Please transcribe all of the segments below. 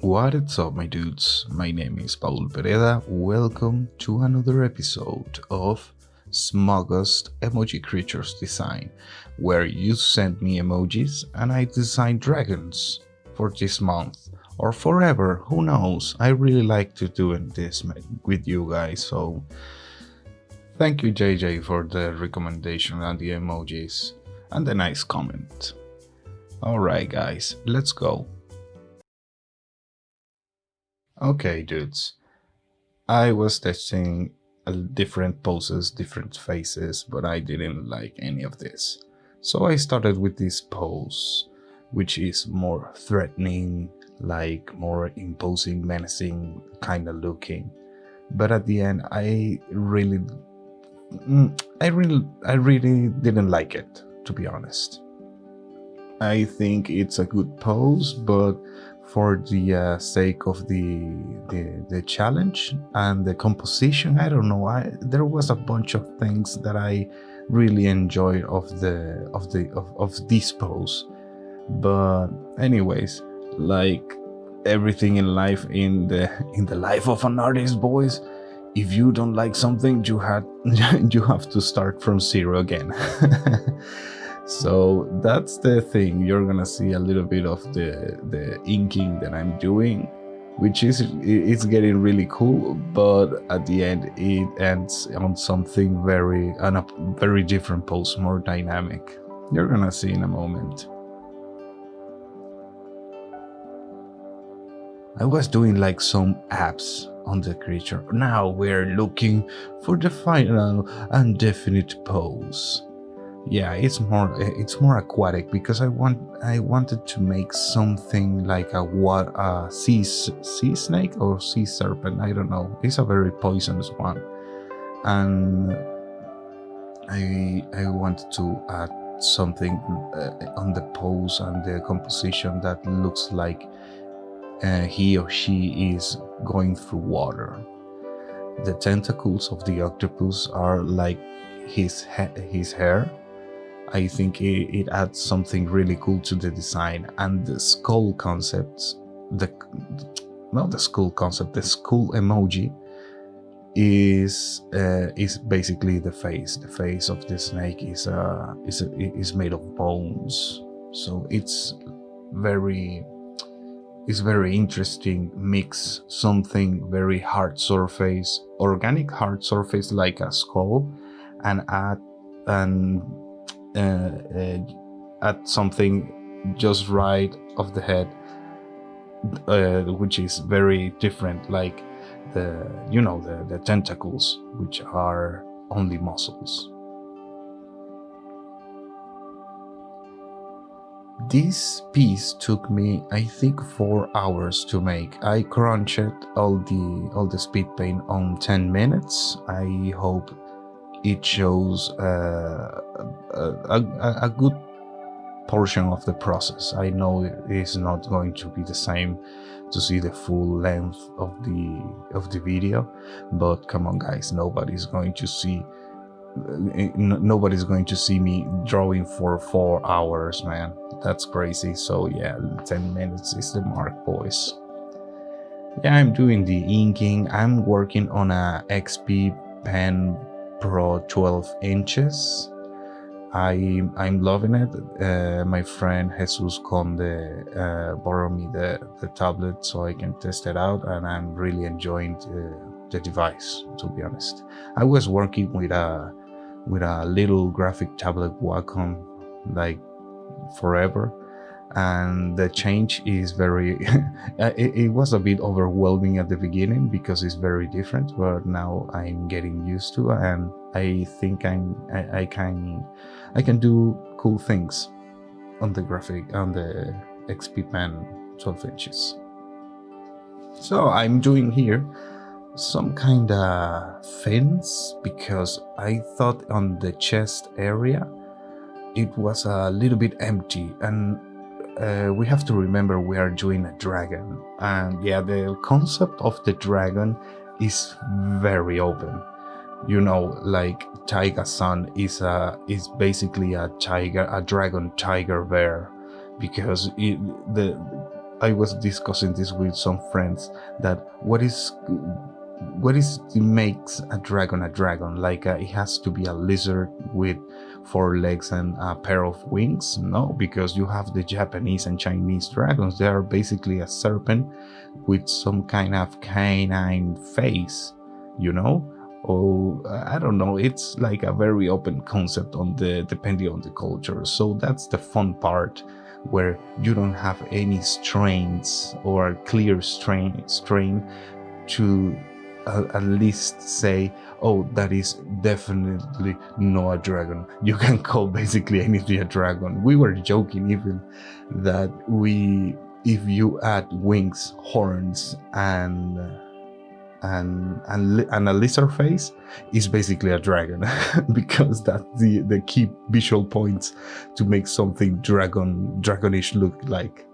What is up, my dudes? My name is Paul Pereda. Welcome to another episode of SMAUGUST Emoji Creatures Design, where you send me emojis and I design dragons for this month or forever. Who knows? I really like to doing this with you guys, so thank you, JJ, for the recommendation and the emojis and the nice comment. Alright, guys, let's go. Okay, dudes, I was testing different poses, different faces, but I didn't like any of this. So I started with this pose, which is more threatening, like more imposing, menacing kind of looking. But at the end, I really didn't like it, to be honest. I think it's a good pose, but for the sake of the challenge and the composition, I don't know. There was a bunch of things that I really enjoyed of this pose. But anyways, like everything in life, in the life of an artist, boys, if you don't like something, you have to start from zero again. So that's the thing. You're gonna see a little bit of the inking that I'm doing, which it's getting really cool, but at the end it ends on something on a very different pose, more dynamic. You're gonna see in a moment. I was doing like some abs on the creature. Now we're looking for the final and definite pose. Yeah, it's more aquatic because I wanted to make something like a sea snake or sea serpent. I don't know. It's a very poisonous one, and I wanted to add something on the pose and the composition that looks like he or she is going through water. The tentacles of the octopus are like his hair. I think it adds something really cool to the design, and the skull concept, the skull emoji is basically the face. The face of the snake is made of bones, so it's very interesting mix. Something very hard surface, organic hard surface like a skull, and add something just right of the head, which is very different, like the tentacles, which are only muscles. This piece took me, I think, 4 hours to make. I crunched all the speed paint on 10 minutes. I hope it shows a good portion of the process. I know it is not going to be the same to see the full length of the video, but come on, guys, nobody's going to see me drawing for 4 hours, man. That's crazy. So yeah, 10 minutes is the mark, boys. Yeah, I'm doing the inking. I'm working on a XP pen Pro 12 inches. I'm loving it. My friend Jesus Conde borrowed me the tablet so I can test it out, and I'm really enjoying the device, to be honest. I was working with a little graphic tablet Wacom like forever, and the change is very it was a bit overwhelming at the beginning because it's very different, but now I'm getting used to, and I think I can do cool things on the XP Pen 12 inches. So I'm doing here some kind of fins because I thought on the chest area it was a little bit empty, and we have to remember we are doing a dragon, and yeah, the concept of the dragon is very open. Like Tiger-san is basically a dragon tiger bear, because I was discussing this with some friends, that what is it makes a dragon? Like it has to be a lizard with 4 legs and a pair of wings? No, because you have the Japanese and Chinese dragons. They are basically a serpent with some kind of canine face, you know? Or I don't know, it's like a very open concept on the depending on the culture. So that's the fun part, where you don't have any strains or clear strain to at least say, oh, that is definitely not a dragon. You can call basically anything a dragon. We were joking even that if you add wings, horns, and a lizard face, is basically a dragon, because that's the key visual points to make something dragonish look like.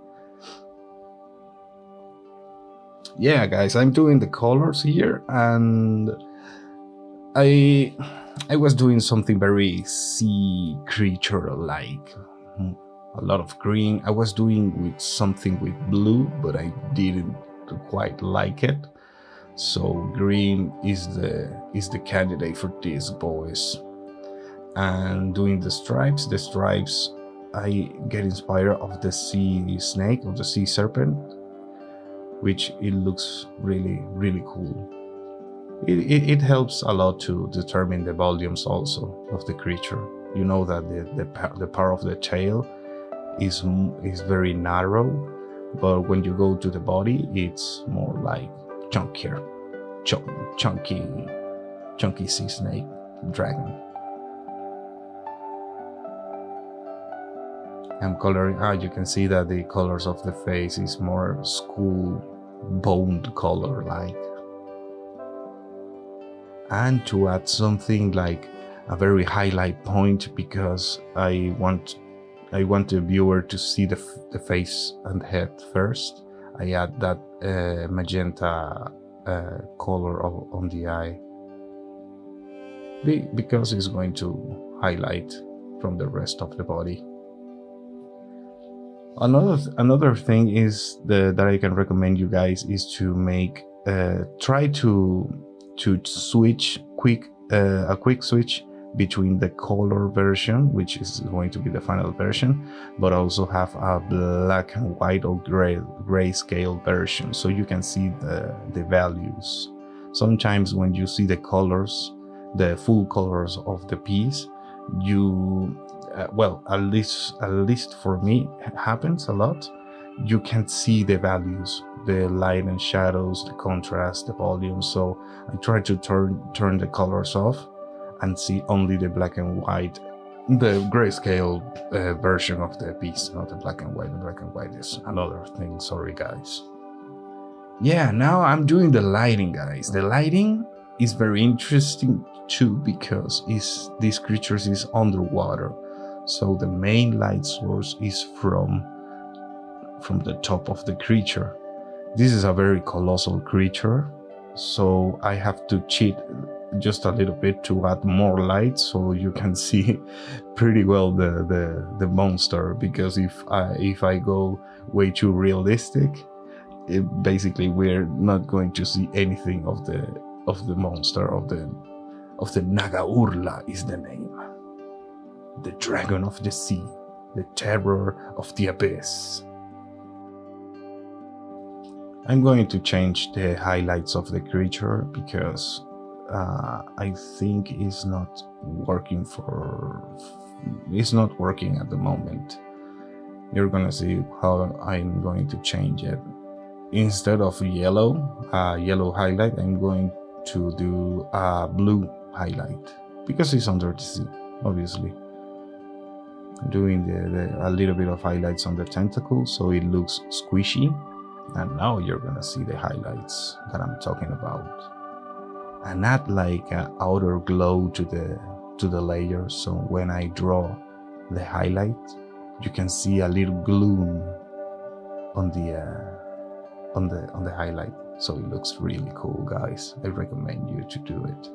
Yeah, guys, I'm doing the colors here, and I was doing something very sea creature like, a lot of green. I was doing with something with blue, but I didn't quite like it. So green is the candidate for these boys. And doing the stripes, I get inspired of the sea snake, of the sea serpent, which it looks really, really cool. It helps a lot to determine the volumes also of the creature. You know that the part of the tail is very narrow, but when you go to the body, it's more like chunkier, chunky sea snake dragon. I'm coloring. You can see that the colors of the face is more school boned color like. And to add something like a very highlight point, because I want the viewer to see the face and head first, I add that magenta color on the eye, because it's going to highlight from the rest of the body. Another thing is that I can recommend you guys is to make try to switch a quick switch between the color version, which is going to be the final version, but also have a black and white or grayscale version, so you can see the values. Sometimes when you see the colors, the full colors of the piece, you well, at least for me, it happens a lot. You can see the values, the light and shadows, the contrast, the volume. So I try to turn the colors off and see only the black and white, the grayscale version of the piece, not the black and white. The black and white is another thing. Sorry, guys. Yeah, now I'm doing the lighting, guys. The lighting is very interesting too, because these creatures is underwater. So the main light source is from the top of the creature. This is a very colossal creature, so I have to cheat just a little bit to add more light so you can see pretty well the monster, because if I go way too realistic, basically we're not going to see anything of the monster, of the Nagaurla is the name. The dragon of the sea, the terror of the abyss. I'm going to change the highlights of the creature because I think it's not working at the moment. You're gonna see how I'm going to change it. Instead of yellow highlight, I'm going to do a blue highlight because it's under the sea, obviously. I'm doing a little bit of highlights on the tentacle so it looks squishy, and now you're gonna see the highlights that I'm talking about, and add like an outer glow to the layer. So when I draw the highlight, you can see a little gloom on the highlight, so it looks really cool, guys. I recommend you to do it.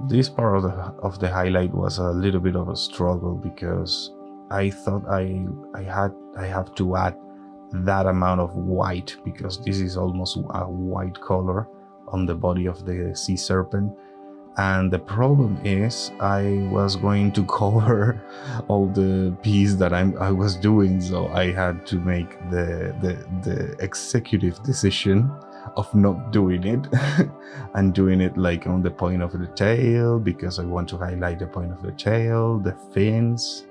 This part of the highlight was a little bit of a struggle because I thought I have to add that amount of white, because this is almost a white color on the body of the sea serpent. And the problem is I was going to cover all the piece that I was doing, so I had to make the executive decision of not doing it and doing it like on the point of the tail, because I want to highlight the point of the tail, the fins,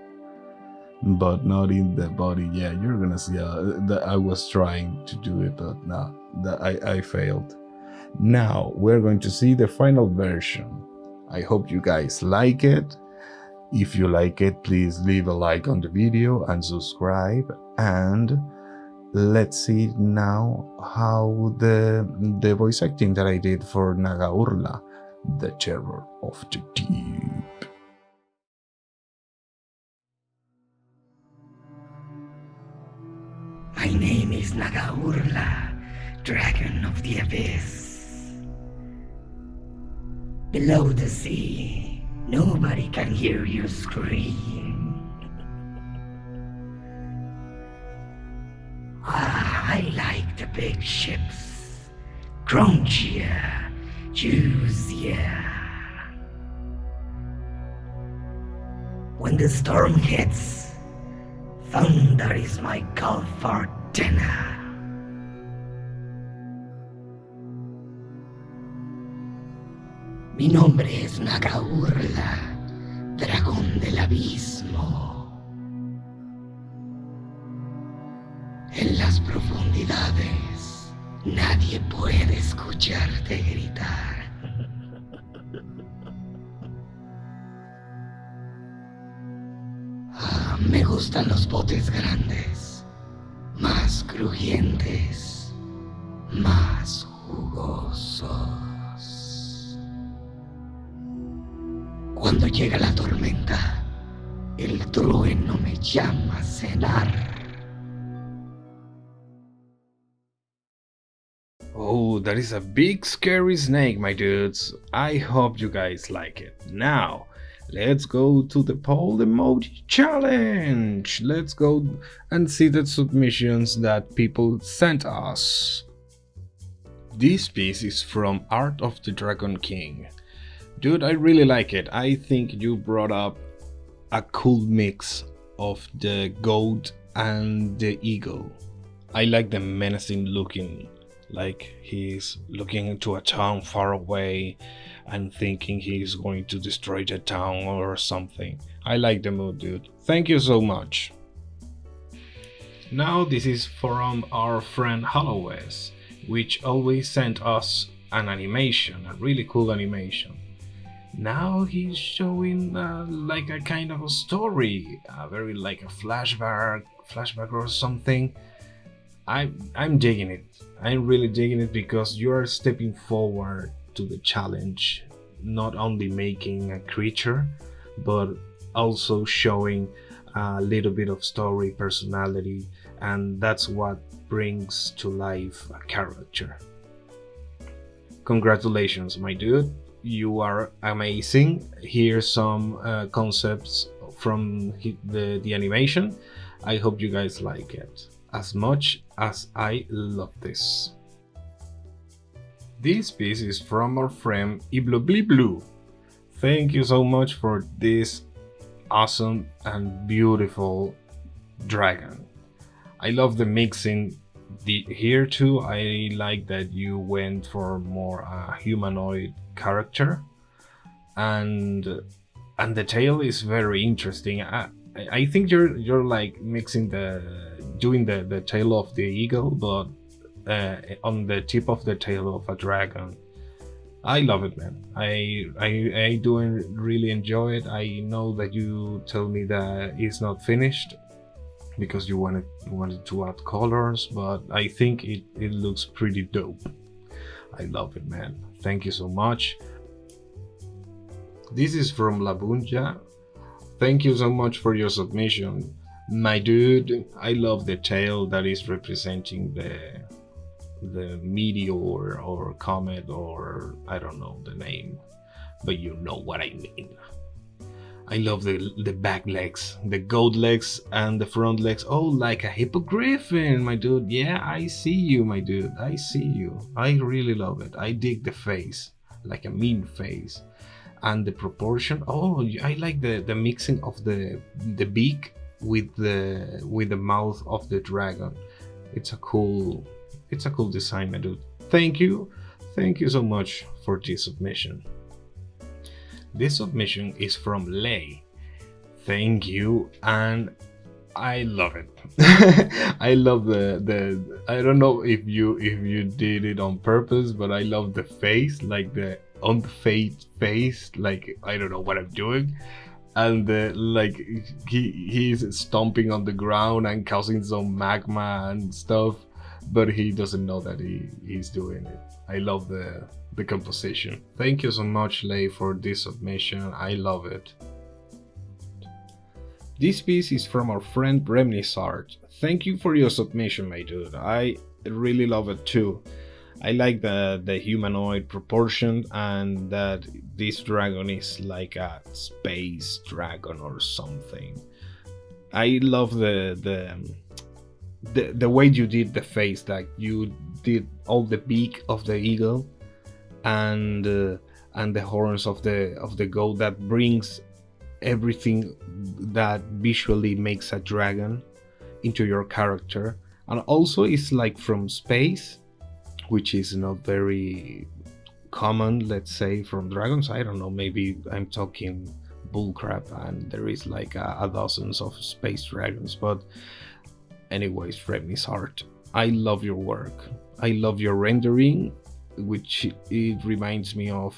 but not in the body. Yeah, you're gonna see that I was trying to do it, but no, that I failed. Now we're going to see the final version. I hope you guys like it. If you like it, please leave a like on the video and subscribe. And let's see now how the voice acting that I did for Nagaurla, the terror of the deep. My name is Nagaurla, Dragon of the Abyss. Below the sea, nobody can hear you scream. I like the big ships, crunchier, juicier. When the storm hits, thunder is my call for dinner. Mi nombre es Nagaurla, dragón del abismo. En las profundidades, nadie puede escucharte gritar. Me gustan los botes grandes, más crujientes, más jugosos. Cuando llega la tormenta, el trueno me llama a cenar. Oh, that is a big scary snake, my dudes. I hope you guys like it. Now, let's go to the poll emoji challenge. Let's go and see the submissions that people sent us. This piece is from Art of the Dragon King. Dude, I really like it. I think you brought up a cool mix of the goat and the eagle. I like the menacing looking, like he's looking into a town far away and thinking he's going to destroy the town or something. I like the mood, dude. Thank you so much. Now this is from our friend Hollowes, which always sent us an animation, a really cool animation. Now he's showing like a kind of a story, very like a flashback or something. I'm digging it. I'm really digging it, because you are stepping forward to the challenge, not only making a creature, but also showing a little bit of story, personality, and that's what brings to life a character. Congratulations, my dude. You are amazing. Here's some concepts from the animation. I hope you guys like it as much as I love this. This piece is from our friend Iblo Bliboo. Thank you so much for this awesome and beautiful dragon. I love the mixing. Here too, I like that you went for more humanoid character, and the tail is very interesting. I think you're like mixing doing the tail of the eagle, but on the tip of the tail of a dragon. I love it, man. I do really enjoy it. I know that you tell me that it's not finished because you wanted to add colors, but I think it looks pretty dope. I love it, man. Thank you so much. This is from Labunja. Thank you so much for your submission. My dude, I love the tail that is representing the meteor or comet, or I don't know the name, but you know what I mean. I love the back legs, the goat legs and the front legs. Oh, like a hippogriffin, my dude. Yeah, I see you, my dude. I see you. I really love it. I dig the face, like a mean face, and the proportion. Oh, I like the mixing of the beak with the mouth of the dragon. It's a cool design, my dude. Thank you so much for this submission. This submission is from Lei. Thank you, and I love it. I love the I don't know if you did it on purpose, but I love the face, like the unfazed face, like I don't know what I'm doing. And like he's stomping on the ground and causing some magma and stuff, but he doesn't know that he's doing it. I love the composition. Thank you so much, Lei, for this submission. I love it. This piece is from our friend Remnisart. Thank you for your submission, my dude. I really love it too. I like the humanoid proportion, and that this dragon is like a space dragon or something. I love the way you did the face, that you did all the beak of the eagle and the horns of the goat, that brings everything that visually makes a dragon into your character. And also it's like from space, which is not very common, let's say, from dragons. I don't know, maybe I'm talking bullcrap and there is like a dozens of space dragons. But anyways, Remnisart, I love your work. I love your rendering, which it reminds me of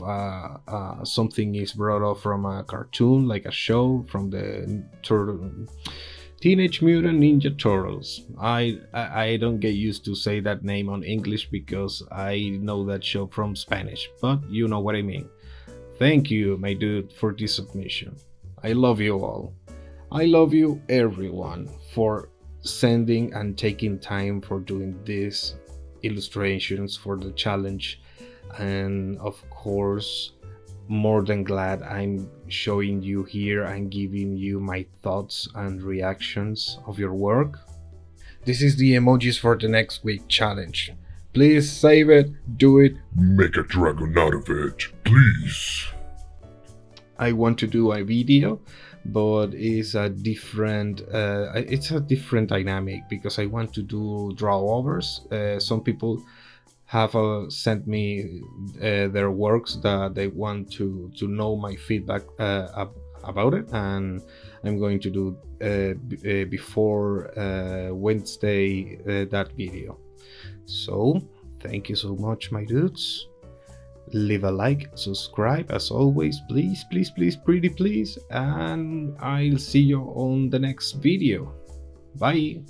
something is brought up from a cartoon, like a show from the Teenage Mutant Ninja Turtles. I don't get used to say that name on English because I know that show from Spanish, but you know what I mean. Thank you, my dude, for this submission. I love you all. I love you, everyone, for sending and taking time for doing these illustrations for the challenge. And of course, more than glad I'm showing you here and giving you my thoughts and reactions of your work. This is the emojis for the next week challenge. Please save it, do it, make a dragon out of it, please. I want to do a video, but it's a different dynamic because I want to do drawovers. Some people have sent me their works that they want to know my feedback about it, and I'm going to do before Wednesday that video. So thank you so much, my dudes. Leave a like, subscribe as always, please, pretty please, and I'll see you on the next video. Bye.